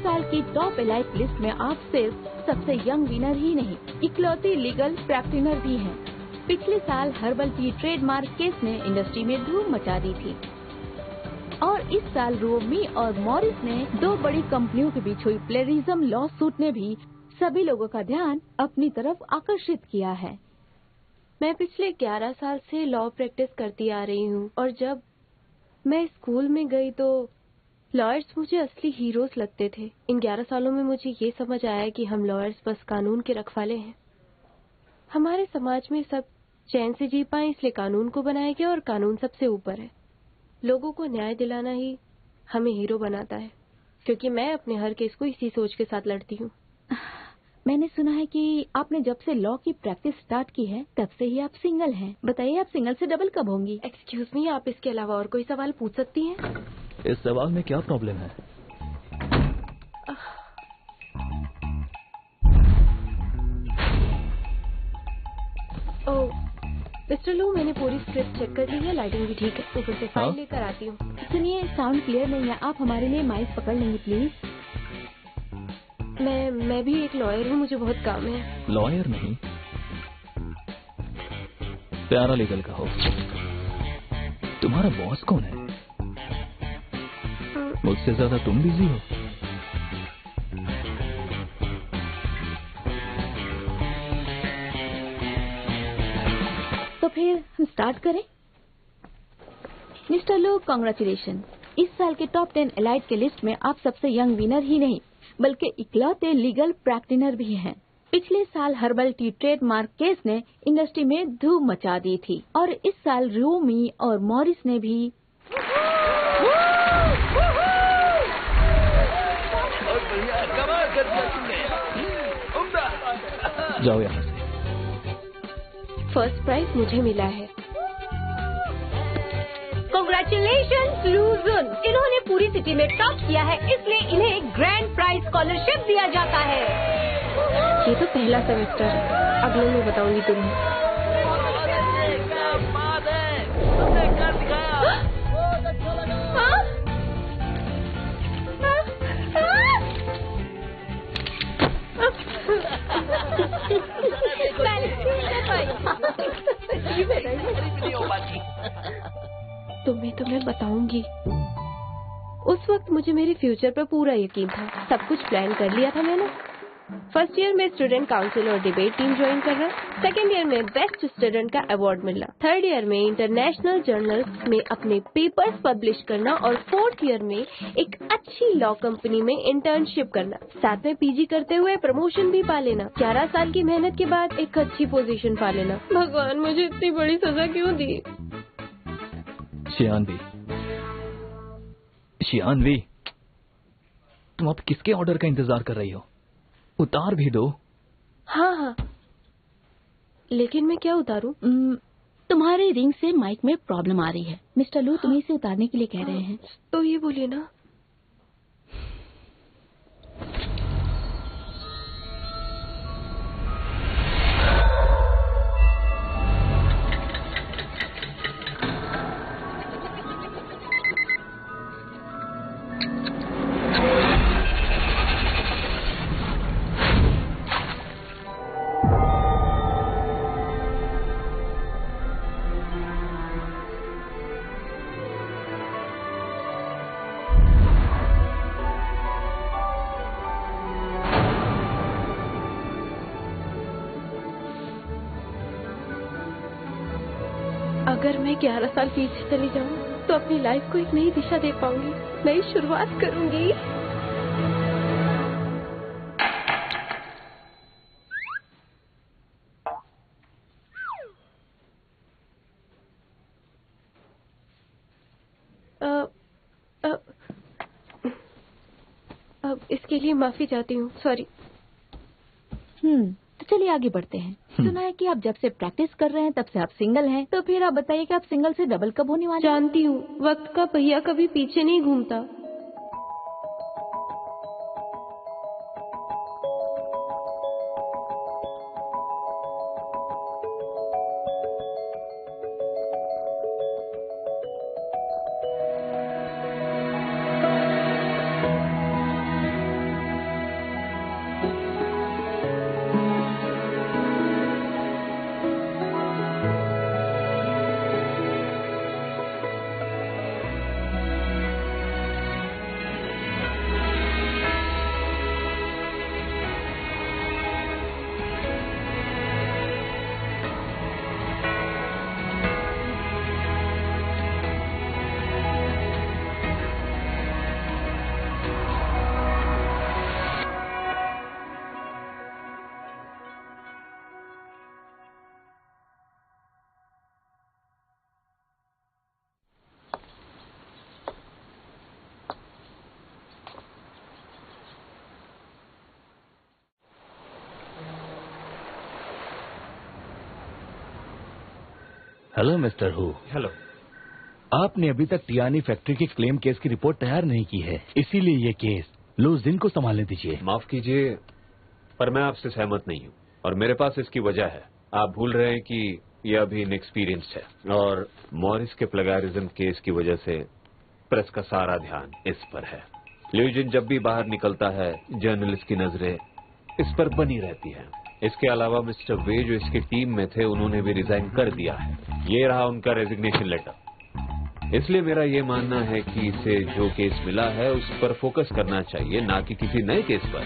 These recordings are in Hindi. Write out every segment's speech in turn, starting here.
साल की टॉप एलाइट लिस्ट में आप सिर्फ सबसे यंग विनर ही नहीं, इकलौती लीगल प्रैक्टिनर भी हैं। पिछले साल हर्बल टी ट्रेडमार्क केस ने इंडस्ट्री में धूम मचा दी थी और इस साल रोमी और मॉरिस ने 2 बड़ी कंपनियों के बीच हुई प्लेरिज्म लॉ सूट ने भी सभी लोगों का ध्यान अपनी तरफ आकर्षित किया है। मैं पिछले 11 साल से लॉ प्रैक्टिस करती आ रही हूँ और जब मैं स्कूल में गई तो लॉयर्स मुझे असली हीरोज लगते थे। इन 11 सालों में मुझे ये समझ आया कि हम लॉयर्स बस कानून के रखवाले हैं। हमारे समाज में सब चैन से जी पाए इसलिए कानून को बनाया गया और कानून सबसे ऊपर है। लोगों को न्याय दिलाना ही हमें हीरो बनाता है, क्योंकि मैं अपने हर केस को इसी सोच के साथ लड़ती हूँ। मैंने सुना है कि आपने जब से लॉ की प्रैक्टिस स्टार्ट की है तब से ही आप सिंगल हैं। बताइए आप सिंगल से डबल कब होंगी? एक्सक्यूज मी, आप इसके अलावा और कोई सवाल पूछ सकती हैं? इस सवाल में क्या प्रॉब्लम है? ओह मिस्टर लू, मैंने पूरी स्क्रिप्ट चेक कर ली है, लाइटिंग भी ठीक है। ऊपर से फाइल लेकर आती हूँ। सुनिए, साउंड क्लियर नहीं है, आप हमारे लिए माइक पकड़ लेंगे प्लीज? मैं भी एक लॉयर हूँ, मुझे बहुत काम है। लॉयर नहीं, प्यारा लीगल का हो। तुम्हारा बॉस कौन है? मुझसे ज्यादा तुम बिजी हो। तो फिर हम स्टार्ट करें? मिस्टर लो, कांग्रेचुलेशन। इस साल के टॉप 10 एलाइट के लिस्ट में आप सबसे यंग विनर ही नहीं बल्कि इकलौते लीगल प्रैक्टिनर भी हैं। पिछले साल हर्बल टी ट्रेडमार्क केस ने इंडस्ट्री में धूम मचा दी थी और इस साल रोमी और मॉरिस ने भी जाओ यहाँ से। फर्स्ट प्राइज मुझे मिला है। कांग्रेचुलेशंस लूजन, इन्होंने पूरी सिटी में टॉप किया है, इसलिए इन्हें एक ग्रैंड प्राइज स्कॉलरशिप दिया जाता है। ये तो पहला सेमेस्टर है, अगले में बताऊंगी तुम्हें। तुम्हें तो मैं बताऊंगी। उस वक्त मुझे मेरे फ्यूचर पर पूरा यकीन था, सब कुछ प्लान कर लिया था मैंने। फर्स्ट ईयर में स्टूडेंट काउंसिल और डिबेट टीम ज्वाइन करना, सेकेंड ईयर में बेस्ट स्टूडेंट का अवार्ड मिलना, थर्ड ईयर में इंटरनेशनल जर्नल्स में अपने पेपर्स पब्लिश करना और फोर्थ ईयर में एक अच्छी लॉ कंपनी में इंटर्नशिप करना, साथ में पीजी करते हुए प्रमोशन भी पा लेना, 11 साल की मेहनत के बाद एक अच्छी पोजीशन पा लेना। भगवान, मुझे इतनी बड़ी सजा क्यों दी? शियानवी, तुम अब किसके ऑर्डर का इंतजार कर रही हो? उतार भी दो। हाँ, लेकिन मैं क्या उतारूं? तुम्हारे रिंग से माइक में प्रॉब्लम आ रही है। मिस्टर लू, तुम्हें इसे उतारने के लिए कह रहे हैं। तो ये बोलिए ना। अगर मैं 11 साल पीछे चली जाऊं तो अपनी लाइफ को एक नई दिशा दे पाऊंगी, नई शुरुआत करूंगी। अब इसके लिए माफी चाहती हूँ, सॉरी। तो चलिए आगे बढ़ते हैं। सुना है कि आप जब से प्रैक्टिस कर रहे हैं तब से आप सिंगल हैं, तो फिर आप बताइए कि आप सिंगल से डबल कब होने वाले? जानती हूँ, वक्त का पहिया कभी पीछे नहीं घूमता। Hello mister who. हेलो। आपने अभी तक टियानी फैक्ट्री के क्लेम केस की रिपोर्ट तैयार नहीं की है, इसीलिए ये केस लू जिन को संभालने दीजिए। माफ कीजिए, पर मैं आपसे सहमत नहीं हूँ और मेरे पास इसकी वजह है। आप भूल रहे हैं कि यह अभी इनएक्सपीरियंस्ड है और मॉरिस के प्लेगैरिज्म केस की वजह से प्रेस का सारा ध्यान इस पर है। लू जिन जब भी बाहर निकलता है, जर्नलिस्ट की नजरें इस पर बनी रहती हैं। इसके अलावा मिस्टर वे जो इसकी टीम में थे, उन्होंने भी रिजाइन कर दिया है। ये रहा उनका रेजिग्नेशन लेटर। इसलिए मेरा ये मानना है कि इसे जो केस मिला है उस पर फोकस करना चाहिए, ना कि किसी नए केस पर।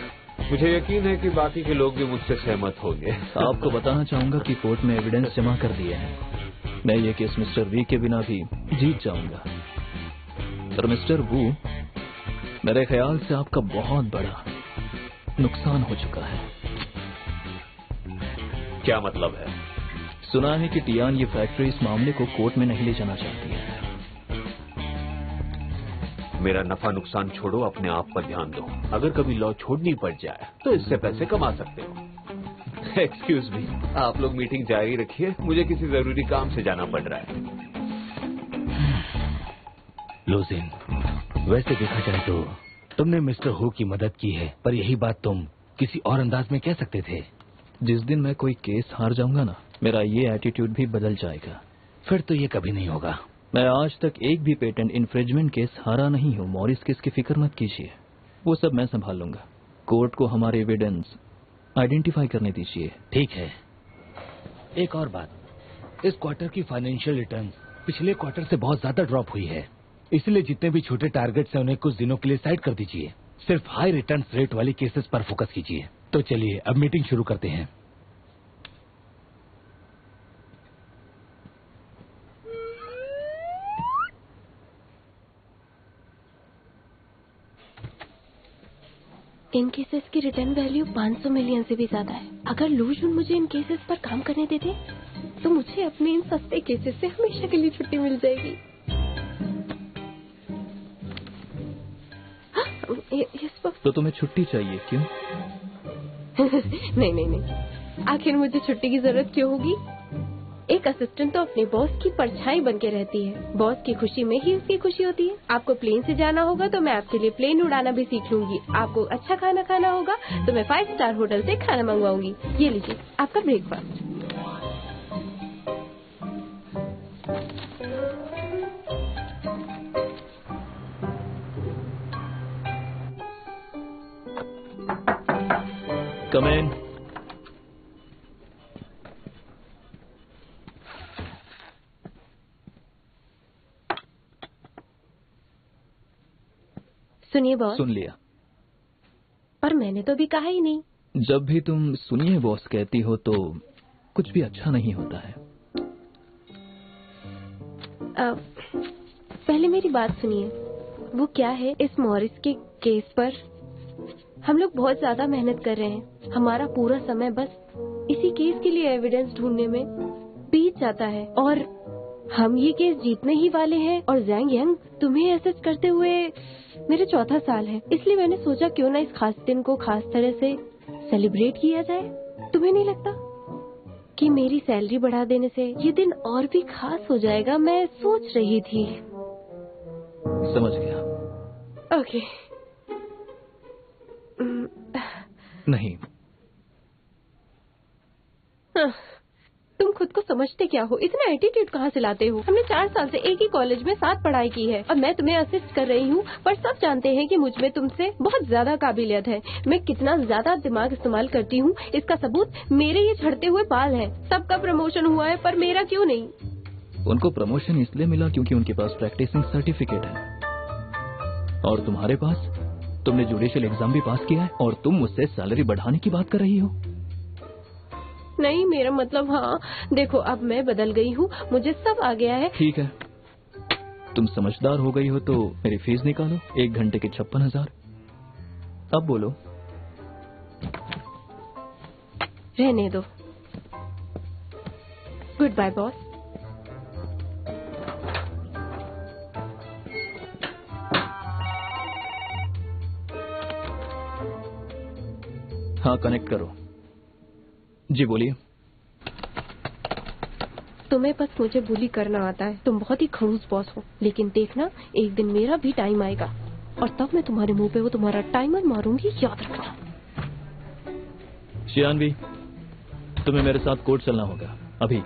मुझे यकीन है कि बाकी के लोग भी मुझसे सहमत होंगे। आपको बताना चाहूंगा कि कोर्ट में एविडेंस जमा कर दिए हैं। मैं ये केस मिस्टर वी के बिना भी जीत जाऊंगा। पर मिस्टर वू, मेरे ख्याल से आपका बहुत बड़ा नुकसान हो चुका है। क्या मतलब है? सुना है कि टियान ये फैक्ट्री इस मामले को कोर्ट में नहीं ले जाना चाहती है। मेरा नफा नुकसान छोड़ो, अपने आप पर ध्यान दो। अगर कभी लॉ छोड़नी पड़ जाए तो इससे पैसे कमा सकते हो। एक्सक्यूज मी, आप लोग मीटिंग जारी रखिए, मुझे किसी जरूरी काम से जाना पड़ रहा है। लू जिन, वैसे देखा जाए तो तुमने मिस्टर हु की मदद की है, पर यही बात तुम किसी और अंदाज में कह सकते थे। जिस दिन मैं कोई केस हार जाऊंगा ना, मेरा ये एटीट्यूड भी बदल जाएगा। फिर तो ये कभी नहीं होगा। मैं आज तक एक भी पेटेंट इन्फ्रिंजमेंट केस हारा नहीं हूँ। मॉरिस केस की फिक्र मत कीजिए, वो सब मैं संभाल लूंगा। कोर्ट को हमारे एविडेंस आइडेंटिफाई करने दीजिए। ठीक है। एक और बात, इस क्वार्टर की फाइनेंशियल रिटर्न पिछले क्वार्टर से बहुत ज्यादा ड्रॉप हुई है, इसलिए जितने भी छोटे टारगेट्स हैं उन्हें कुछ दिनों के लिए साइड कर दीजिए। सिर्फ हाई रिटर्न रेट वाली केसेस पर फोकस कीजिए। तो चलिए अब मीटिंग शुरू करते हैं। इन केसेस की रिटर्न वैल्यू 500 मिलियन से भी ज्यादा है। अगर लू जिन मुझे इन केसेस पर काम करने देते तो मुझे अपने इन सस्ते केसेस से हमेशा के लिए छुट्टी मिल जाएगी। Yes boss. तो तुम्हें छुट्टी चाहिए, क्यों? नहीं, आखिर मुझे छुट्टी की जरूरत क्यों होगी? एक असिस्टेंट तो अपने बॉस की परछाई बन के रहती है। बॉस की खुशी में ही उसकी खुशी होती है। आपको प्लेन से जाना होगा तो मैं आपके लिए प्लेन उड़ाना भी सीख लूंगी। आपको अच्छा खाना खाना होगा तो मैं 5 स्टार होटल से खाना मंगवाऊंगी। ये लीजिए आपका ब्रेकफास्ट। कम इन। सुनिए बॉस। सुन लिया। पर मैंने तो अभी कहा ही नहीं। जब भी तुम सुनिए बॉस कहती हो तो कुछ भी अच्छा नहीं होता है। पहले मेरी बात सुनिए। वो क्या है, इस मॉरिस के केस पर हम लोग बहुत ज्यादा मेहनत कर रहे हैं। हमारा पूरा समय बस इसी केस के लिए एविडेंस ढूंढने में बीत जाता है और हम ये केस जीतने ही वाले हैं। और जैंग यंग, तुम्हें असिस्ट करते हुए मेरे 4था साल है, इसलिए मैंने सोचा क्यों ना इस खास दिन को खास तरह से सेलिब्रेट किया जाए। तुम्हें नहीं लगता कि मेरी सैलरी बढ़ा देने से ये दिन और भी खास हो जाएगा? मैं सोच रही थी। समझ गया। ओके। नहीं, तुम खुद को समझते क्या हो? इतना एटीट्यूड कहाँ से लाते हो? हमने 4 साल से एक ही कॉलेज में साथ पढ़ाई की है और मैं तुम्हें असिस्ट कर रही हूँ, पर सब जानते हैं कि मुझ में तुमसे बहुत ज्यादा काबिलियत है। मैं कितना ज्यादा दिमाग इस्तेमाल करती हूँ इसका सबूत मेरे ये झड़ते हुए बाल हैं। सबका प्रमोशन हुआ है पर मेरा क्यों नहीं? उनको प्रमोशन इसलिए मिला क्योंकि उनके पास प्रैक्टिसिंग सर्टिफिकेट है और तुम्हारे पास, तुमने जुडिशियल एग्जाम भी पास किया है और तुम मुझसे सैलरी बढ़ाने की बात कर रही हो। नहीं, मेरा मतलब, हाँ देखो अब मैं बदल गई हूँ, मुझे सब आ गया है। ठीक है, तुम समझदार हो गई हो तो मेरी फीस निकालो। 1 घंटे के 56,000। अब बोलो। रहने दो। Good bye boss. हाँ, कनेक्ट करो। जी बोलिए। तुम्हें बस मुझे बुली करना आता है। तुम बहुत ही खड़ूस बॉस हो, लेकिन देखना एक दिन मेरा भी टाइम आएगा और तब मैं तुम्हारे मुंह पे वो तुम्हारा टाइमर मारूंगी, याद रखना। शियानवी, तुम्हें मेरे साथ कोर्ट चलना होगा अभी।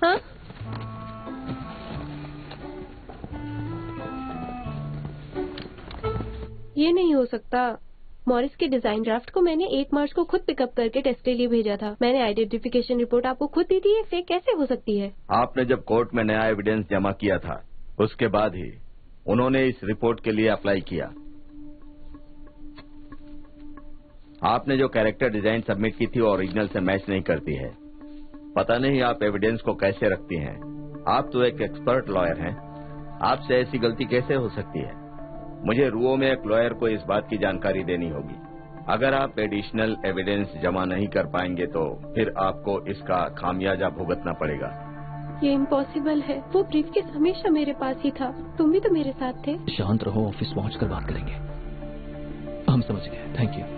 हाँ? ये नहीं हो सकता। मॉरिस के डिजाइन ड्राफ्ट को मैंने 1 मार्च को खुद पिकअप करके टेस्ट के लिए भेजा था। मैंने आइडेंटिफिकेशन रिपोर्ट आपको खुद दी थी। ये फेक कैसे हो सकती है? आपने जब कोर्ट में नया एविडेंस जमा किया था उसके बाद ही उन्होंने इस रिपोर्ट के लिए अप्लाई किया। आपने जो कैरेक्टर डिजाइन सबमिट की थी वो ओरिजिनल से मैच नहीं करती है। पता नहीं आप एविडेंस को कैसे रखती हैं। आप तो एक एक्सपर्ट लॉयर हैं, आपसे ऐसी गलती कैसे हो सकती है? मुझे रुओ में एक लॉयर को इस बात की जानकारी देनी होगी। अगर आप एडिशनल एविडेंस जमा नहीं कर पाएंगे तो फिर आपको इसका खामियाजा भुगतना पड़ेगा। ये इम्पॉसिबल है। वो ब्रीफकेस हमेशा मेरे पास ही था। तुम भी तो मेरे साथ थे। शांत रहो, ऑफिस पहुंच कर बात करेंगे। हम समझ गए, थैंक यू।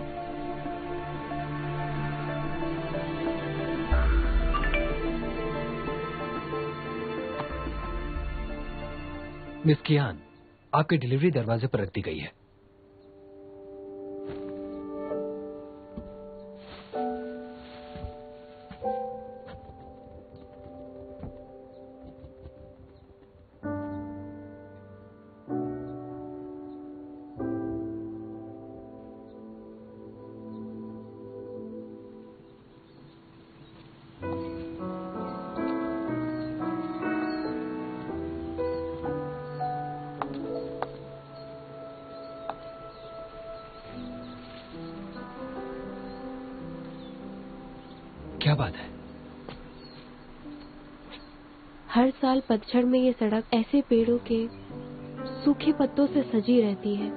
मिस कियान, आपकी डिलीवरी दरवाजे पर रख दी गई है। क्या बात है? हर साल पतझड़ में ये सड़क ऐसे पेड़ों के सूखे पत्तों से सजी रहती है,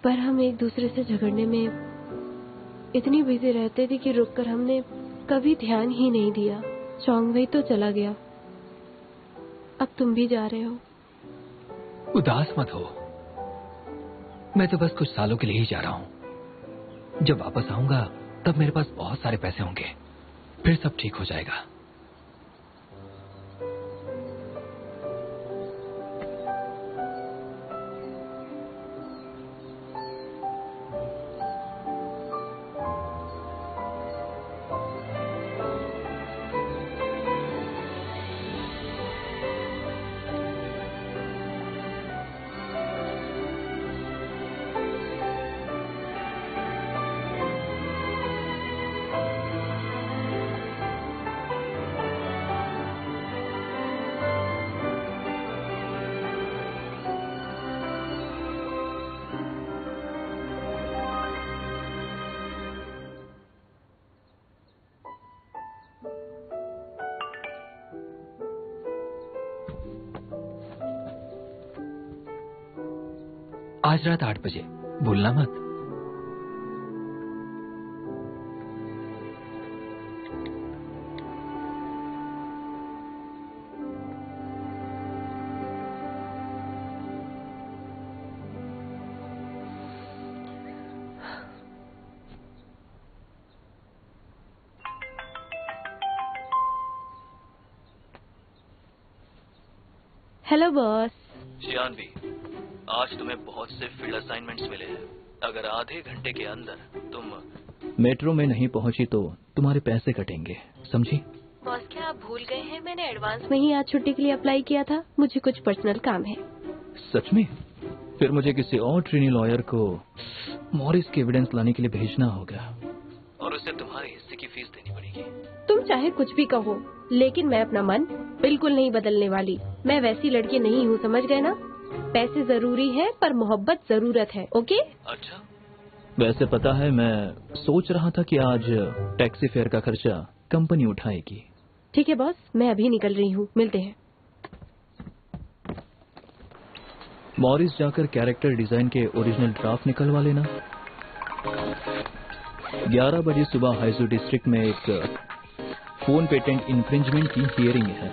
पर हम एक दूसरे से झगड़ने में इतनी बिजी रहते थे कि रुककर हमने कभी ध्यान ही नहीं दिया। चौंगवेई तो चला गया, अब तुम भी जा रहे हो। उदास मत हो, मैं तो बस कुछ सालों के लिए ही जा रहा हूँ। जब वापस आऊंगा तब मेरे पास बहुत सारे पैसे होंगे, फिर सब ठीक हो जाएगा। आज रात 8 बजे, भूलना मत। Hello boss. शियानवी, आज तुम्हें बहुत से फील्ड असाइनमेंट्स मिले हैं। अगर आधे घंटे के अंदर तुम मेट्रो में नहीं पहुंची तो तुम्हारे पैसे कटेंगे, समझी? बॉस, क्या आप भूल गए हैं मैंने एडवांस में ही आज छुट्टी के लिए अप्लाई किया था। मुझे कुछ पर्सनल काम है। सच में? फिर मुझे किसी और ट्रेनी लॉयर को मॉरिस के एविडेंस लाने के लिए भेजना होगा और उसे तुम्हारे हिस्से की फीस देनी पड़ेगी। तुम चाहे कुछ भी कहो, लेकिन मैं अपना मन बिल्कुल नहीं बदलने वाली। मैं वैसी लड़की नहीं हूँ, समझ गए ना? पैसे जरूरी है पर मोहब्बत जरूरत है। ओके? अच्छा, वैसे पता है मैं सोच रहा था कि आज टैक्सी फेयर का खर्चा कंपनी उठाएगी। ठीक है बॉस, मैं अभी निकल रही हूँ, मिलते हैं। मॉरिस जाकर कैरेक्टर डिजाइन के ओरिजिनल ड्राफ्ट निकलवा लेना। 11 बजे सुबह हाइजू डिस्ट्रिक्ट में एक फोन पेटेंट इन्फ्रिंजमेंट की हियरिंग है।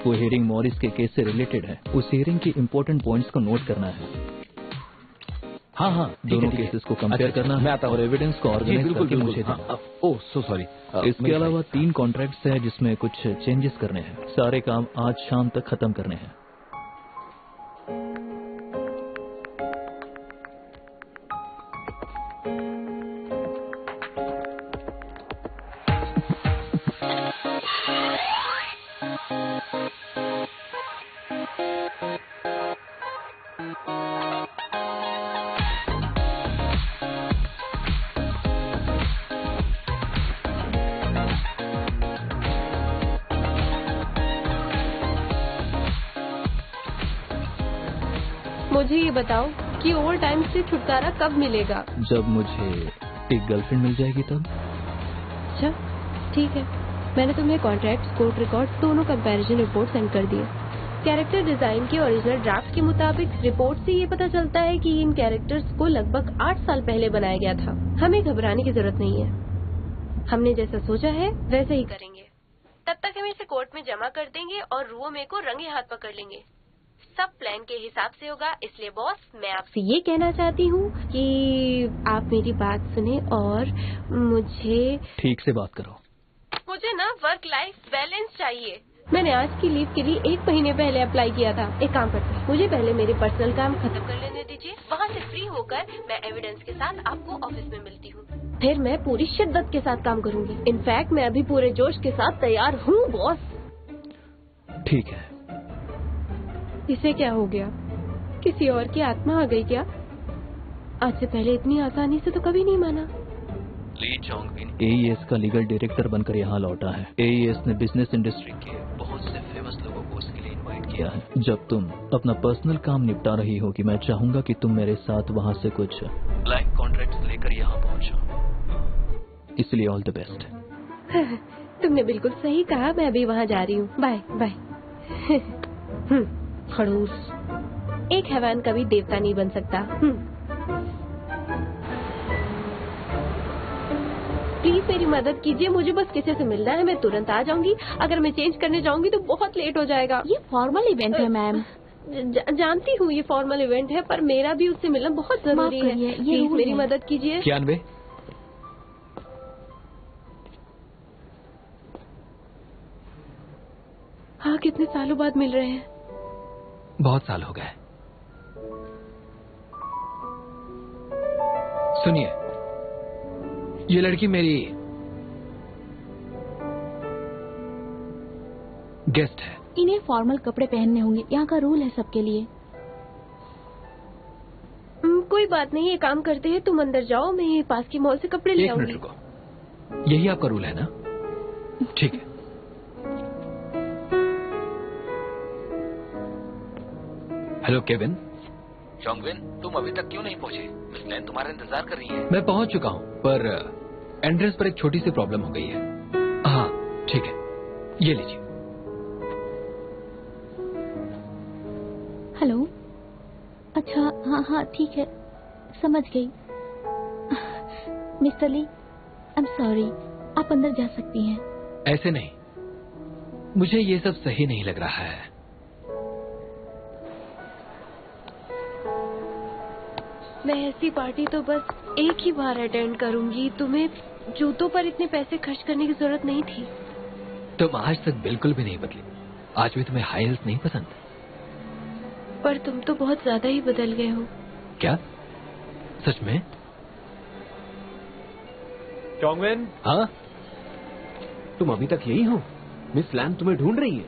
वो हियरिंग मॉरिस के केस से रिलेटेड है। उस हियरिंग की इंपॉर्टेंट पॉइंट्स को नोट करना है। हाँ हाँ, दोनों केसेस को कंपेयर करना मैं है आता हूँ। और एविडेंस को ऑर्गेनाइज बिल्कुल करके मुझे बिल्कुल। देना। ओह सो सॉरी। इसके अलावा 3 कॉन्ट्रैक्ट्स हैं जिसमें कुछ चेंजेस करने हैं। सारे काम आज शाम तक खत्म करने हैं। मुझे ये बताओ कि ओवर टाइम से छुटकारा कब मिलेगा? जब मुझे एक गर्लफ्रेंड मिल जाएगी तब। अच्छा ठीक है, मैंने तुम्हें कॉन्ट्रैक्ट्स, कोर्ट रिकॉर्ड्स दोनों कंपैरिजन रिपोर्ट सेंड कर दिए। कैरेक्टर डिजाइन के ओरिजिनल ड्राफ्ट के मुताबिक रिपोर्ट से ये पता चलता है कि इन कैरेक्टर्स को लगभग 8 साल पहले बनाया गया था। हमें घबराने की जरूरत नहीं है, हमने जैसा सोचा है वैसे ही करेंगे। तब तक हम इसे कोर्ट में जमा कर देंगे और रुओमे को रंगे हाथ पकड़ लेंगे। सब प्लान के हिसाब से होगा, इसलिए बॉस मैं आपसे ये कहना चाहती हूँ कि आप मेरी बात सुने और मुझे ठीक से बात करो। मुझे ना वर्क लाइफ बैलेंस चाहिए। मैंने आज की लीव के लिए 1 महीने पहले अप्लाई किया था। एक काम करते हैं, मुझे पहले मेरे पर्सनल काम खत्म कर लेने दीजिए। वहाँ से फ्री होकर मैं एविडेंस के साथ आपको ऑफिस में मिलती हूँ। फिर मैं पूरी शिद्दत के साथ काम करूँगी। इनफैक्ट मैं अभी पूरे जोश के साथ तैयार हूँ बॉस। ठीक है। इसे क्या हो गया? किसी और की आत्मा आ गई क्या? आज से पहले इतनी आसानी से तो कभी नहीं माना। ली चोंगविन AES का लीगल डायरेक्टर बनकर यहाँ लौटा है। AES ने बिजनेस इंडस्ट्री के बहुत से फेमस लोगों को उसके लिए इनवाइट किया है। जब तुम अपना पर्सनल काम निपटा रही हो कि मैं चाहूंगा कि तुम मेरे साथ वहाँ से कुछ ब्लैंक कॉन्ट्रैक्ट्स लेकर यहाँ पहुँचो। इसलिए ऑल द बेस्ट। तुमने बिल्कुल सही कहा, मैं अभी वहाँ जा रही हूँ। Bye bye. खड़ूस, एक हैवान कभी देवता नहीं बन सकता। प्लीज मेरी मदद कीजिए, मुझे बस किसी से मिलना है। मैं तुरंत आ जाऊंगी। अगर मैं चेंज करने जाऊंगी तो बहुत लेट हो जाएगा। ये फॉर्मल इवेंट है मैम। जानती हूँ ये फॉर्मल इवेंट है, पर मेरा भी उससे मिलना बहुत जरूरी है। ये प्लीज रूल मेरी है। मदद कीजिए। 91। हाँ, कितने सालों बाद मिल रहे हैं। बहुत साल हो गए। सुनिए, ये लड़की मेरी गेस्ट है। इन्हें फॉर्मल कपड़े पहनने होंगे, यहाँ का रूल है सबके लिए। कोई बात नहीं, ये काम करते हैं, तुम अंदर जाओ, मैं पास की मॉल से कपड़े ले 1 मिनट आऊंगी। रुको, यही आपका रूल है ना? ठीक है। Hello Kevin. चोंगविन, तुम अभी तक क्यों नहीं पहुँचे? मिस लैन तुम्हारा इंतजार कर रही है। मैं पहुंच चुका हूं, पर एड्रेस पर एक छोटी सी प्रॉब्लम हो गई है। हाँ ठीक है, ये लीजिए। हेलो। अच्छा हाँ ठीक है, समझ गई। Mister Lee, I am sorry, आप अंदर जा सकती हैं। ऐसे नहीं, मुझे ये सब सही नहीं लग रहा है। मैं ऐसी पार्टी तो बस एक ही बार अटेंड करूंगी। तुम्हें जूतों पर इतने पैसे खर्च करने की जरूरत नहीं थी। तुम आज तक बिल्कुल भी नहीं बदली। आज भी तुम्हें हाई हील्स नहीं पसंद? पर तुम तो बहुत ज्यादा ही बदल गए हो। क्या? सच में? चोंगविन, हाँ, तुम अभी तक यही हो? मिस लैन तुम्हें ढूंढ रही है।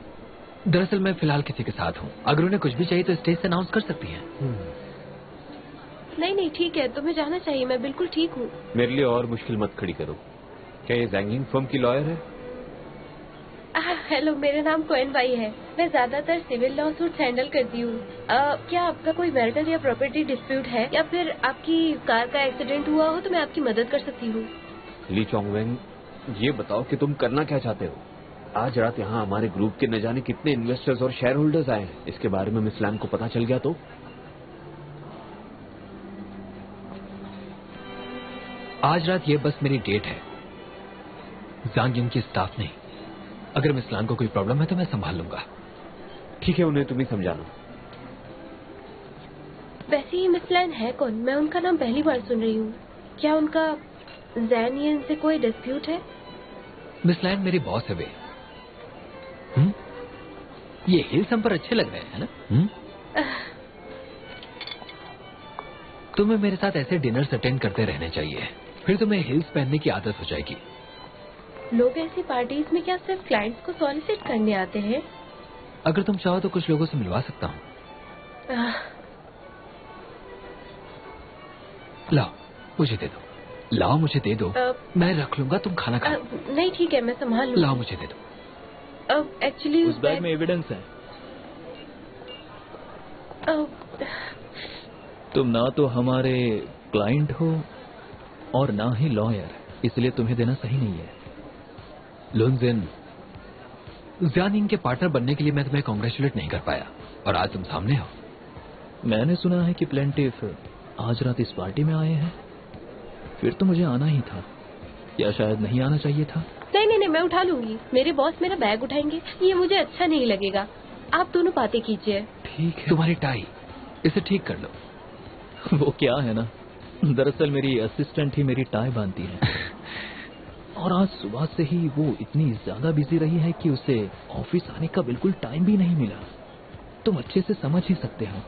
दरअसल मैं फिलहाल किसी के साथ हूँ। अगर उन्हें कुछ भी चाहिए तो स्टेज से अनाउंस कर सकती हैं। नहीं ठीक है, तुम्हें जाना चाहिए, मैं बिल्कुल ठीक हूँ। मेरे लिए और मुश्किल मत खड़ी करो। क्या ये जैंगलिंग फर्म की लॉयर है? हेलो, मेरा नाम कोएन बाई है। मैं ज्यादातर सिविल लॉ सूट हैंडल करती हूँ। क्या आपका कोई मैरिटल या प्रॉपर्टी डिस्प्यूट है, या फिर आपकी कार का एक्सीडेंट हुआ हो तो मैं आपकी मदद कर सकती हूँ। ली चोंगविन, ये बताओ कि तुम करना क्या चाहते हो? आज रात यहाँ हमारे ग्रुप के न जाने कितने इन्वेस्टर्स और शेयर होल्डर्स आए हैं। इसके बारे में मिस लैन को पता चल गया तो? आज रात ये बस मेरी डेट है, जांगिन की स्टाफ नहीं। अगर मिस लान को कोई प्रॉब्लम है तो मैं संभाल लूंगा। ठीक है, उन्हें तुम ही समझाना। वैसे ये मिस लैन है कौन? मैं उनका नाम पहली बार सुन रही हूँ। क्या उनका जैनियन से कोई डिस्प्यूट है? मिस लैन मेरी बॉस है वे। ये हिल्स हम पर अच्छे लग रहे हैं ना? तुम्हें मेरे साथ ऐसे डिनर्स अटेंड करते रहने चाहिए, फिर तुम्हें हिल्स पहनने की आदत हो जाएगी। लोग ऐसी पार्टीज में क्या सिर्फ क्लाइंट्स को सॉलिसिट करने आते हैं? अगर तुम चाहो तो कुछ लोगों से मिलवा सकता हूँ। लाओ मुझे दे दो, लाओ मुझे दे दो। मैं रख लूंगा, तुम खाना खाओ। नहीं ठीक है, मैं संभाल लूंगा। लाओ मुझे दे दो। एक्चुअली उस बैग में एविडेंस है। तुम ना तो हमारे क्लाइंट हो और ना ही लॉयर, इसलिए तुम्हें देना सही नहीं है। लुनजिन, ज़ियानिंग के पार्टनर बनने के लिए मैं तुम्हें कांग्रेचुलेट नहीं कर पाया, और आज तुम सामने हो। मैंने सुना है कि प्लेंटिफ आज रात इस पार्टी में आए हैं, फिर तो मुझे आना ही था, या शायद नहीं आना चाहिए था? नहीं, मैं उठा लूंगी। मेरे बॉस मेरा बैग उठाएंगे, ये मुझे अच्छा नहीं लगेगा। आप दोनों बातें कीजिए। ठीक है। तुम्हारी टाई, इसे ठीक कर लो। वो क्या है ना, दरअसल मेरी असिस्टेंट ही मेरी टाई बांधती है और आज सुबह से ही वो इतनी ज्यादा बिजी रही है कि उसे ऑफिस आने का बिल्कुल टाइम भी नहीं मिला। तुम अच्छे से समझ ही सकते हो।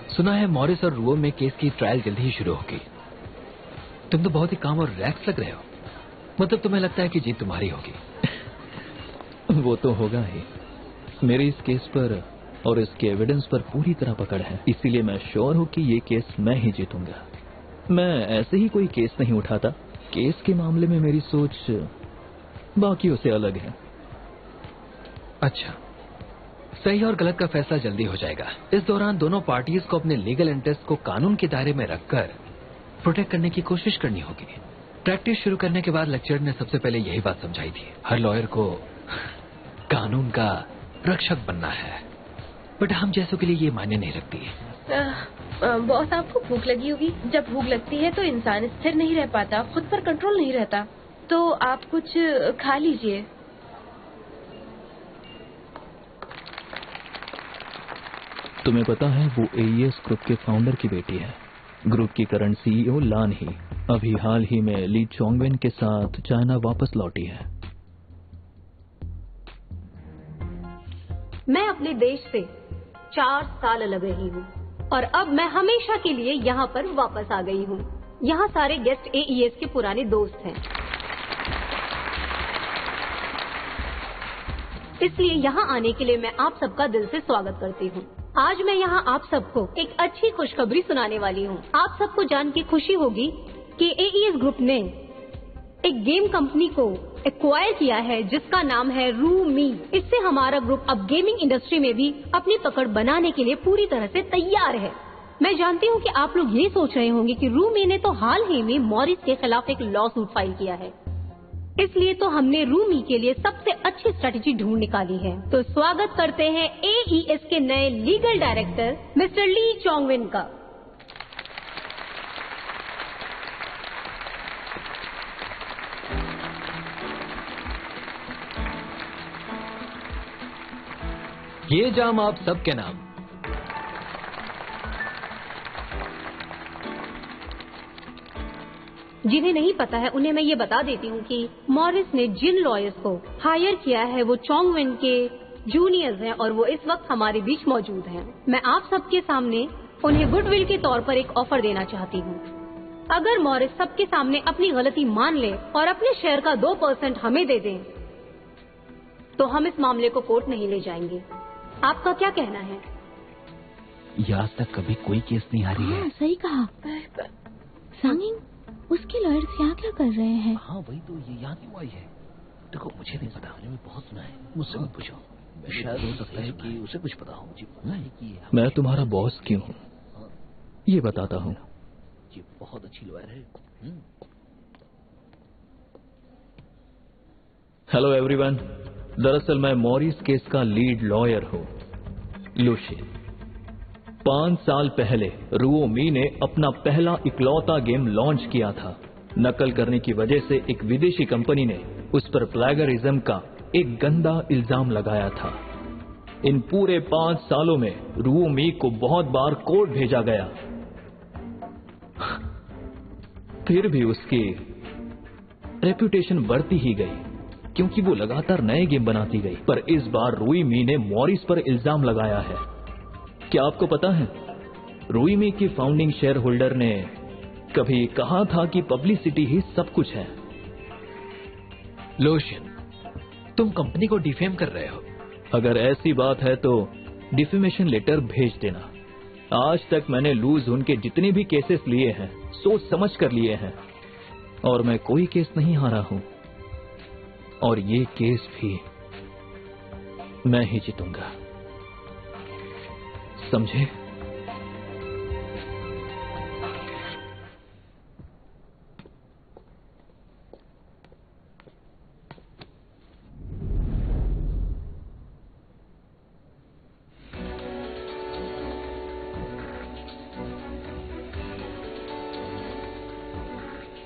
सुना है मॉरिस और रुओ में केस की ट्रायल जल्दी ही शुरू होगी। तुम तो बहुत ही काम और रिलैक्स लग रहे हो, मतलब तुम्हें लगता है कि जीत तुम्हारी होगी। वो तो होगा ही। मेरी इस केस पर और इसके एविडेंस पर पूरी तरह पकड़ है, इसीलिए मैं श्योर हूँ कि ये केस मैं ही जीतूंगा। मैं ऐसे ही कोई केस नहीं उठाता। केस के मामले में मेरी सोच बाकियों से अलग है। अच्छा, सही और गलत का फैसला जल्दी हो जाएगा। इस दौरान दोनों पार्टीज को अपने लीगल इंटरेस्ट को कानून के दायरे में रखकर प्रोटेक्ट करने की कोशिश करनी होगी। प्रैक्टिस शुरू करने के बाद लेक्चर ने सबसे पहले यही बात समझाई थी, हर लॉयर को कानून का रक्षक बनना है, बट हम जैसों के लिए ये मायने नहीं रखती है। बॉस, आपको भूख लगी होगी। जब भूख लगती है तो इंसान स्थिर नहीं रह पाता, खुद पर कंट्रोल नहीं रहता। तो आप कुछ खा लीजिए। तुम्हें पता है वो AES ग्रुप के फाउंडर की बेटी है। ग्रुप की करंट CEO लान ही अभी हाल ही में ली चोंगवेन के साथ चाइना वापस लौटी है। मैं अपने देश से 4 साल अलग रही हूँ और अब मैं हमेशा के लिए यहाँ पर वापस आ गई हूँ। यहाँ सारे गेस्ट AES के पुराने दोस्त हैं, इसलिए यहाँ आने के लिए मैं आप सबका दिल से स्वागत करती हूँ। आज मैं यहाँ आप सबको एक अच्छी खुशखबरी सुनाने वाली हूँ। आप सबको जान के खुशी होगी कि AES ग्रुप ने एक गेम कंपनी को एक्वायर किया है जिसका नाम है रूमी। इससे हमारा ग्रुप अब गेमिंग इंडस्ट्री में भी अपनी पकड़ बनाने के लिए पूरी तरह से तैयार है। मैं जानती हूँ कि आप लोग ये सोच रहे होंगे कि रूमी ने तो हाल ही में मॉरिस के खिलाफ एक लॉ सूट फाइल किया है, इसलिए तो हमने रूमी के लिए सबसे अच्छी स्ट्रेटेजी ढूंढ निकाली है। तो स्वागत करते हैं AES के नए लीगल डायरेक्टर मिस्टर ली चोंगवेन का। ये जाम आप सबके नाम। जिन्हें नहीं पता है उन्हें मैं ये बता देती हूँ कि मॉरिस ने जिन लॉयर्स को हायर किया है वो चोंगवेन के जूनियर्स हैं और वो इस वक्त हमारे बीच मौजूद हैं। मैं आप सबके सामने उन्हें गुडविल के तौर पर एक ऑफर देना चाहती हूँ। अगर मॉरिस सबके सामने अपनी गलती मान ले और अपने शेयर का 2% हमें दे दें तो हम इस मामले को कोर्ट नहीं ले जाएंगे। आपका क्या कहना है? आज तक कभी कोई केस नहीं हारी है। हाँ, सही कहा। सांगिंग, उसके लॉयर्स यहाँ क्या कर रहे हैं? हाँ वही तो, ये यहाँ क्यों आई है? देखो मुझे नहीं पता, मैंने बहुत सुना है, मुझसे मत पूछो। शायद हो सकता है कि उसे कुछ पता हो। मुझे पता है कि मैं तुम्हारा बॉस क्यों हूँ ये बताता हूँ। ये बहुत अच्छी लॉयर है। हेलो एवरीवन, दरअसल मैं मॉरिस केस का लीड लॉयर हूँ, लुशिन। 5 साल पहले रुओ मी ने अपना पहला इकलौता गेम लॉन्च किया था। नकल करने की वजह से एक विदेशी कंपनी ने उस पर प्लेगरिज्म का एक गंदा इल्जाम लगाया था। इन पूरे 5 सालों में रू मी को बहुत बार कोर्ट भेजा गया, फिर भी उसकी रेपुटेशन बढ़ती ही गई क्योंकि वो लगातार नए गेम बनाती गई। पर इस बार रूई मी ने मॉरिस पर इल्जाम लगाया है। क्या आपको पता है, रूई मी की फाउंडिंग शेयर होल्डर ने कभी कहा था कि पब्लिसिटी ही सब कुछ है। लोशन, तुम कंपनी को डिफेम कर रहे हो। अगर ऐसी बात है तो डिफेमेशन लेटर भेज देना। आज तक मैंने लूज उनके जितने भी केसेस लिए हैं सोच समझ कर लिए हैं और मैं कोई केस नहीं हारा हूं, और ये केस भी मैं ही जीतूंगा, समझे?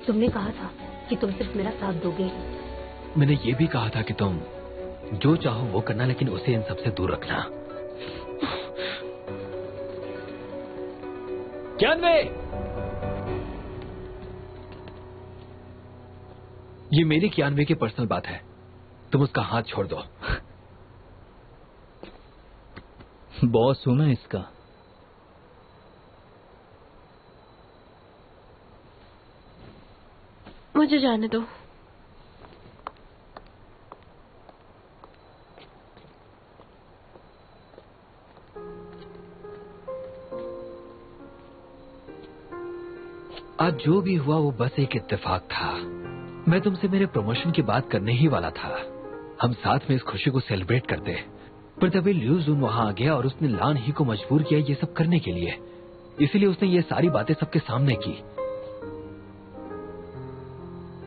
तुमने कहा था कि तुम सिर्फ मेरा साथ दोगे। मैंने ये भी कहा था कि तुम जो चाहो वो करना, लेकिन उसे इन सबसे दूर रखना। क्यान्वे, ये मेरी क्यान्वे की पर्सनल बात है, तुम उसका हाथ छोड़ दो। बॉस हूं मैं इसका। मुझे जाने दो। आज जो भी हुआ वो बस एक इत्तेफाक था। मैं तुमसे मेरे प्रमोशन की बात करने ही वाला था। हम साथ में इस खुशी को सेलिब्रेट करते, पर तभी ल्यू जुन वहां आ गया और उसने लान ही को मजबूर किया ये सब करने के लिए। इसीलिए उसने ये सारी बातें सबके सामने की।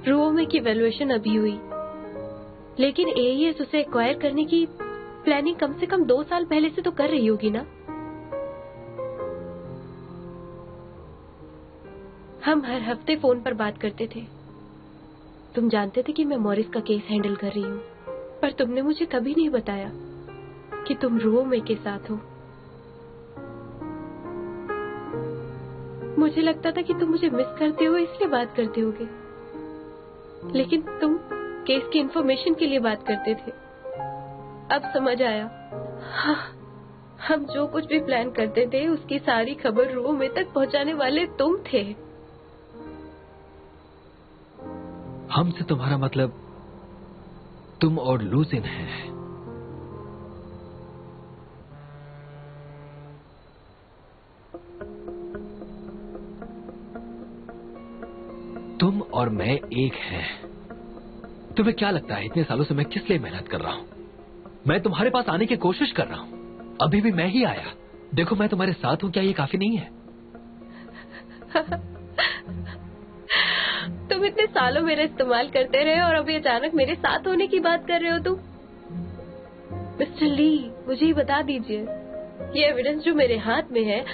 रूओमे की वैल्यूएशन अभी हुई, लेकिन एईएस उसे एक्वायर करने की प्लानिंग कम से कम 2 साल पहले से तो कर रही होगी ना। हम हर हफ्ते फोन पर बात करते थे। तुम जानते थे कि मैं मॉरिस का केस हैंडल कर रही हूँ, पर तुमने मुझे कभी नहीं बताया कि तुम रूओमे के साथ हो। मुझे लगता था कि तुम मुझे मिस करते हो इसलिए बात करते होगे, लेकिन तुम केस की इंफॉर्मेशन के लिए बात करते थे। अब समझ आया। हाँ, हम जो कुछ भी प्लान करते थे उसकी सारी खबर रूओमे तक पहुंचाने वाले तुम थे। हमसे तुम्हारा मतलब तुम और लूजिन है। तुम और मैं एक हैं। तुम्हें क्या लगता है इतने सालों से मैं किस लिए मेहनत कर रहा हूं? मैं तुम्हारे पास आने की कोशिश कर रहा हूं, अभी भी मैं ही आया। देखो मैं तुम्हारे साथ हूं, क्या ये काफी नहीं है? तुम इतने सालों मेरा इस्तेमाल करते रहे और अभी अचानक मेरे साथ होने की बात कर रहे हो तुम। मिस्टर ली, मुझे ही बता दीजिए, ये एविडेंस जो मेरे हाथ में है,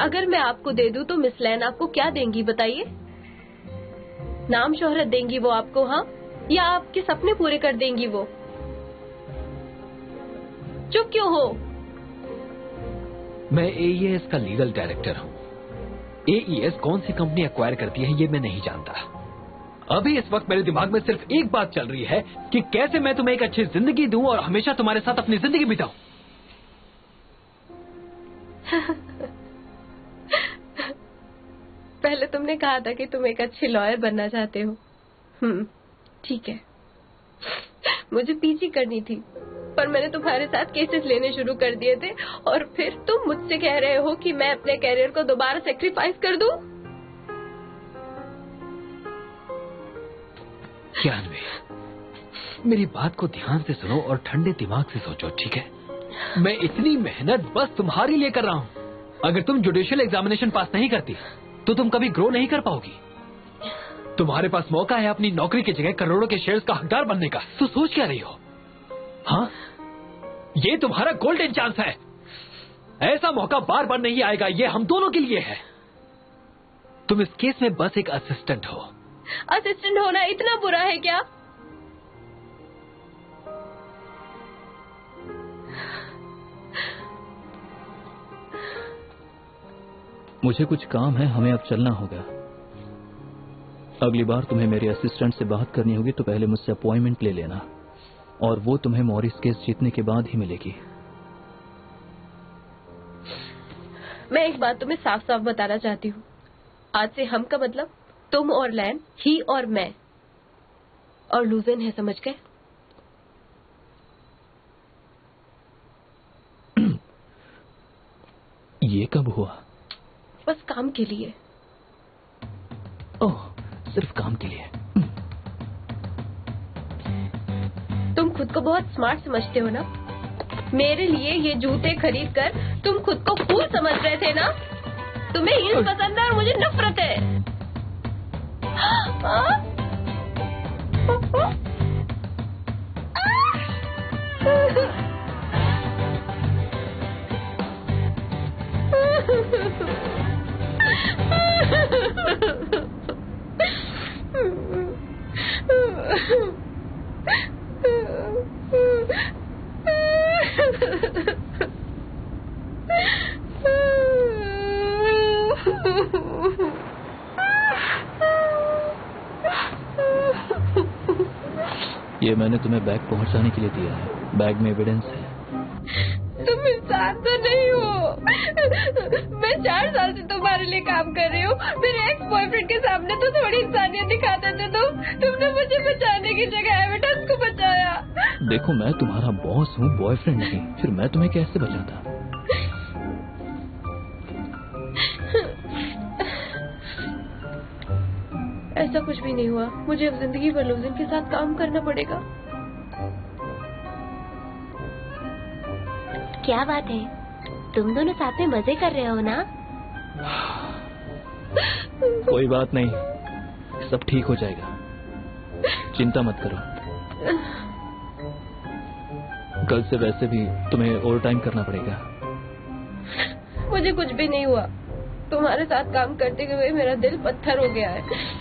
अगर मैं आपको दे दूं तो मिस लैन आपको क्या देंगी बताइए? नाम शोहरत देंगी वो आपको, हाँ, या आपके सपने पूरे कर देंगी वो? चुप क्यों हो? मैं एईएस का लीगल डायरेक्टर हूं। एईएस कौन सी कंपनी एक्वायर करती है ये मैं नहीं जानता। अभी इस वक्त मेरे दिमाग में सिर्फ एक बात चल रही है कि कैसे मैं तुम्हें एक अच्छी जिंदगी दूं और हमेशा तुम्हारे साथ अपनी जिंदगी बिताऊं। पहले तुमने कहा था कि तुम एक अच्छे लॉयर बनना चाहते हो। ठीक है, मुझे पीजी करनी थी, पर मैंने तुम्हारे साथ केसेस लेने शुरू कर दिए थे और फिर तुम मुझसे कह रहे हो कि मैं अपने कैरियर को दोबारा सेक्रीफाइस कर दूं? क्यान्वे, मेरी बात को ध्यान से सुनो और ठंडे दिमाग से सोचो, ठीक है? मैं इतनी मेहनत बस तुम्हारे लिए कर रहा हूं। अगर तुम जुडिशियल एग्जामिनेशन पास नहीं करती तो तुम कभी ग्रो नहीं कर पाओगी। तुम्हारे पास मौका है अपनी नौकरी की जगह करोड़ों के शेयर्स का हकदार बनने का। तो सोच क्या रही हो? हाँ, ये तुम्हारा गोल्डन चांस है। ऐसा मौका बार बार नहीं आएगा, ये हम दोनों के लिए है। तुम इस केस में बस एक असिस्टेंट हो। असिस्टेंट होना इतना बुरा है क्या? मुझे कुछ काम है, हमें अब चलना होगा। अगली बार तुम्हें मेरे असिस्टेंट से बात करनी होगी तो पहले मुझसे अपॉइंटमेंट ले लेना, और वो तुम्हें मॉरिस केस जीतने के बाद ही मिलेगी। मैं एक बात तुम्हें साफ साफ बताना चाहती हूँ। आज से हम का मतलब तुम और लैन, ही और मैं, और लूजन है, समझ गए? ये कब हुआ? बस काम के लिए। ओह, सिर्फ काम के लिए। तुम खुद को बहुत स्मार्ट समझते हो ना? मेरे लिए ये जूते खरीद कर तुम खुद को फूल समझ रहे थे ना? तुम्हें हील्स पसंद है और मुझे नफरत है। ये मैंने तुम्हें बैग पहुंचाने के लिए दिया है। बैग में एविडेंस है। तुम इंसान तो नहीं हो। मैं 4 साल से तुम्हारे लिए काम कर रही हूँ। मेरे एक्स बॉयफ्रेंड के सामने तो थोड़ी इंसानियत दिखाते थे तुमने मुझे बचाने की जगह एविडेंस को बचाया। देखो, मैं तुम्हारा बॉस हूँ, बॉयफ्रेंड नहीं। फिर मैं तुम्हें कैसे बचाता? ऐसा कुछ भी नहीं हुआ। मुझे अब जिंदगी भर लूजन के साथ काम करना पड़ेगा। क्या बात है, तुम दोनों साथ में मजे कर रहे हो ना? कोई बात नहीं, सब ठीक हो जाएगा, चिंता मत करो। कल से वैसे भी तुम्हें ओवर टाइम करना पड़ेगा। मुझे कुछ भी नहीं हुआ। तुम्हारे साथ काम करते हुए मेरा दिल पत्थर हो गया है।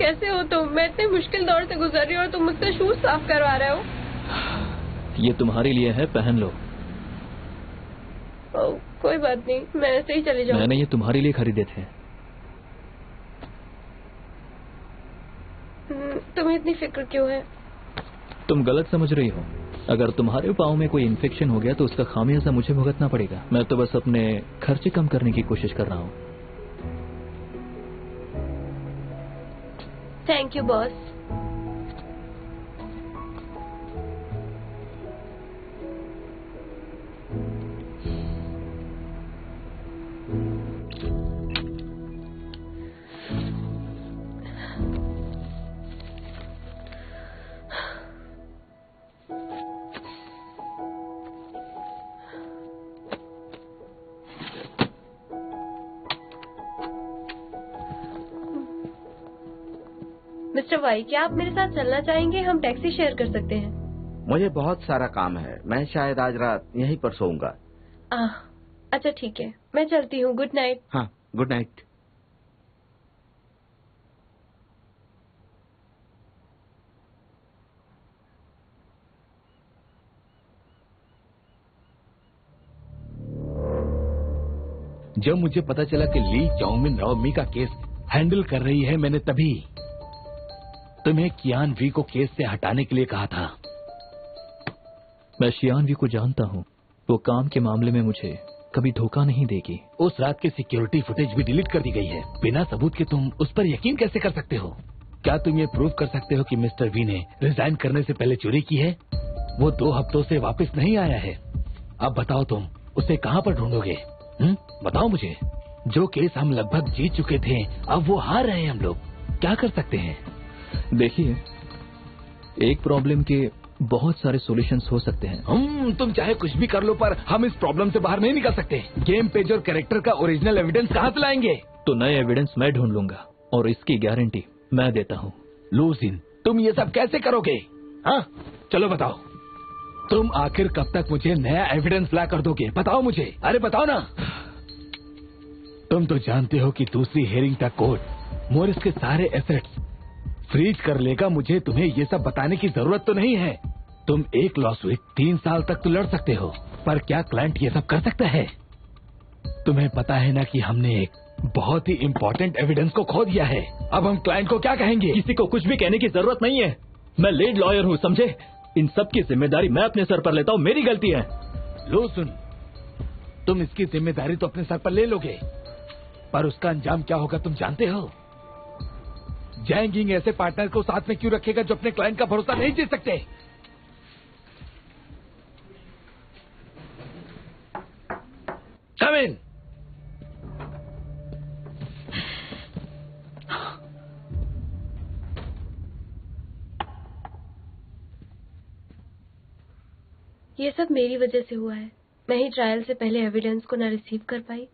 कैसे हो तुम? मैं इतने मुश्किल दौर से गुजर रही हूँ और तुम मुझसे शूज साफ करवा रहे हो। ये तुम्हारे लिए है, पहन लो। कोई बात नहीं, मैं ऐसे ही चली जाऊँ। मैंने ये तुम्हारे लिए खरीदे थे। तुम्हें इतनी फिक्र क्यों है? तुम गलत समझ रही हो। अगर तुम्हारे पाँव में कोई इन्फेक्शन हो गया तो उसका खामियाजा मुझे भुगतना पड़ेगा। मैं तो बस अपने खर्चे कम करने की कोशिश कर रहा हूँ। Thank you boss. Mister Y, क्या आप मेरे साथ चलना चाहेंगे? हम टैक्सी शेयर कर सकते हैं। मुझे बहुत सारा काम है, मैं शायद आज रात यहीं पर सोऊंगा। अच्छा ठीक है, मैं चलती हूँ। Good night. हाँ, गुड नाइट। जब मुझे पता चला कि ली चाउमिन राओमी का केस हैंडल कर रही है, मैंने तभी तुम्हें कियान वी को केस से हटाने के लिए कहा था। मैं शियान वी को जानता हूँ। वो काम के मामले में मुझे कभी धोखा नहीं देगी। उस रात की सिक्योरिटी फुटेज भी डिलीट कर दी गई है। बिना सबूत के तुम उस पर यकीन कैसे कर सकते हो? क्या तुम ये प्रूव कर सकते हो कि मिस्टर वी ने रिजाइन करने से पहले चोरी की है? वो 2 हफ्तों से वापस नहीं आया है। अब बताओ तुम उसे कहाँ पर ढूंढोगे? बताओ मुझे। जो केस हम लगभग जीत चुके थे अब वो हार रहे हैं हम लोग। क्या कर सकते हैं? देखिए, एक प्रॉब्लम के बहुत सारे सॉल्यूशंस हो सकते हैं। तुम चाहे कुछ भी कर लो पर हम इस प्रॉब्लम से बाहर नहीं निकल सकते। गेम पेज और कैरेक्टर का ओरिजिनल एविडेंस कहाँ से लाएंगे? तो नए एविडेंस मैं ढूंढ लूंगा और इसकी गारंटी मैं देता हूँ। लूसिन, तुम ये सब कैसे करोगे? हाँ, चलो बताओ, तुम आखिर कब तक मुझे नया एविडेंस ला कर दोगे? बताओ मुझे, अरे बताओ ना। तुम तो जानते हो कि दूसरी हेयरिंग तक कोर्ट मोरिस के सारे एसेट्स फ्रीज कर लेगा। मुझे तुम्हें ये सब बताने की जरूरत तो नहीं है। तुम एक लॉसूट 3 साल तक तो लड़ सकते हो, पर क्या क्लाइंट ये सब कर सकता है? तुम्हें पता है ना कि हमने एक बहुत ही इम्पोर्टेंट एविडेंस को खो दिया है। अब हम क्लाइंट को क्या कहेंगे? किसी को कुछ भी कहने की जरूरत नहीं है। मैं लीड लॉयर हूँ, समझे? इन सब की जिम्मेदारी मैं अपने सर पर लेता हूँ, मेरी गलती है। लो सुन, तुम इसकी जिम्मेदारी तो अपने सर पर ले लोगे, पर उसका अंजाम क्या होगा तुम जानते हो? जैंगिंग ऐसे पार्टनर को साथ में क्यों रखेगा जो अपने क्लाइंट का भरोसा नहीं जीत सकते? कम इन। ये सब मेरी वजह से हुआ है। मैं ही ट्रायल से पहले एविडेंस को ना रिसीव कर पाई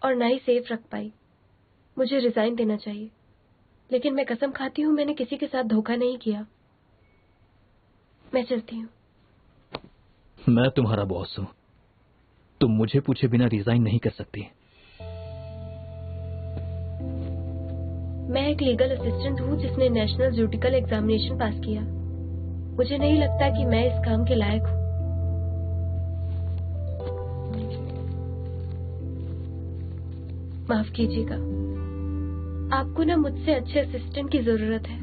और ना ही सेफ रख पाई। मुझे रिजाइन देना चाहिए, लेकिन मैं कसम खाती हूँ मैंने किसी के साथ धोखा नहीं किया। मैं चलती हूँ। मैं तुम्हारा बॉस हूँ, तुम मुझे पूछे बिना रिजाइन नहीं कर सकती। मैं एक लीगल असिस्टेंट हूँ जिसने नेशनल जुडिकल एग्जामिनेशन पास किया। मुझे नहीं लगता कि मैं इस काम के लायक हूँ। माफ कीजिएगा, आपको ना मुझसे अच्छे असिस्टेंट की जरूरत है।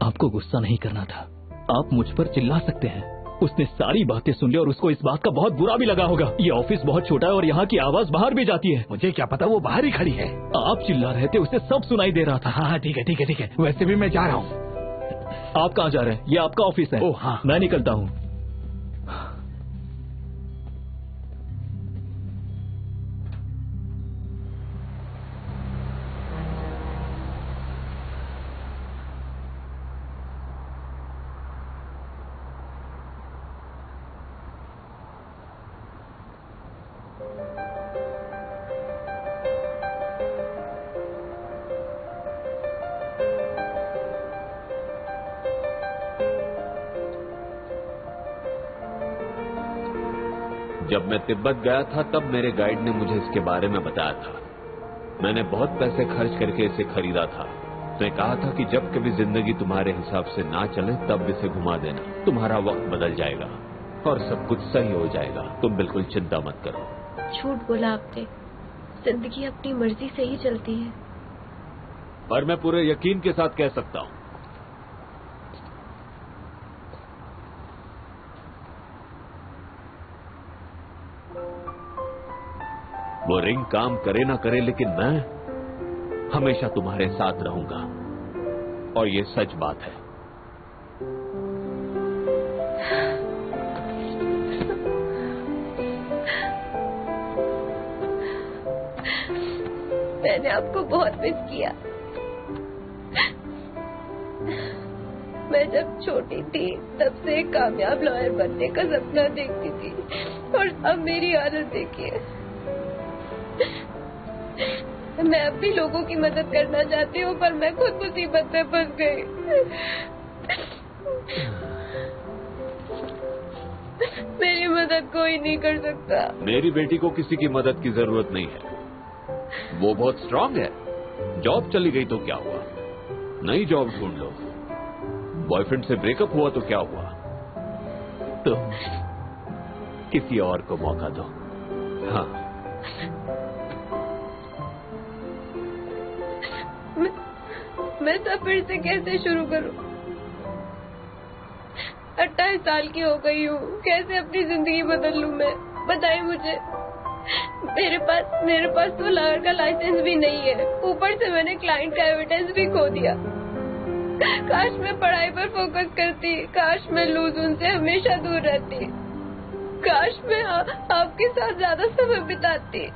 आपको गुस्सा नहीं करना था, आप मुझ पर चिल्ला सकते हैं। उसने सारी बातें सुन ली और उसको इस बात का बहुत बुरा भी लगा होगा। ये ऑफिस बहुत छोटा है और यहाँ की आवाज बाहर भी जाती है। मुझे क्या पता, वो बाहर ही खड़ी है। आप चिल्ला रहे थे, उसे सब सुनाई दे रहा था। हाँ ठीक है ठीक है ठीक है, वैसे भी मैं जा रहा हूँ। आप कहाँ जा रहे हैं? ये आपका ऑफिस है। ओह हाँ, मैं निकलता हूँ। जब मैं तिब्बत गया था तब मेरे गाइड ने मुझे इसके बारे में बताया था। मैंने बहुत पैसे खर्च करके इसे खरीदा था। उसने कहा था कि जब कभी जिंदगी तुम्हारे हिसाब से ना चले तब इसे घुमा देना, तुम्हारा वक्त बदल जाएगा और सब कुछ सही हो जाएगा। तुम बिल्कुल चिंता मत करो। झूठ बोला आपने, जिंदगी अपनी मर्जी से ही चलती है। पर मैं पूरे यकीन के साथ कह सकता हूँ, वो रिंग काम करे ना करे, लेकिन मैं हमेशा तुम्हारे साथ रहूंगा और ये सच बात है। मैंने आपको बहुत मिस किया। मैं जब छोटी थी तब से एक कामयाब लॉयर बनने का सपना देखती थी और अब मेरी हालत देखिए। मैं अब भी लोगों की मदद करना चाहती हूँ पर मैं खुद मुसीबत में फंस गई। मेरी मदद कोई नहीं कर सकता। मेरी बेटी को किसी की मदद की जरूरत नहीं है, वो बहुत स्ट्रांग है। जॉब चली गई तो क्या हुआ, नई जॉब ढूंढ लो। बॉयफ्रेंड से ब्रेकअप हुआ तो क्या हुआ, तो किसी और को मौका दो। हाँ, मैं सब फिर से कैसे शुरू करूं? 28 साल की हो गई हूँ, कैसे अपनी जिंदगी बदल लूं मैं? बताइए मुझे। मेरे पास तो लॉयर का लाइसेंस भी नहीं है। ऊपर से मैंने क्लाइंट का एविडेंस भी खो दिया। काश मैं पढ़ाई पर फोकस करती, काश मैं लूज उनसे हमेशा दूर रहती, काश मैं आपके साथ ज्यादा समय बिताती।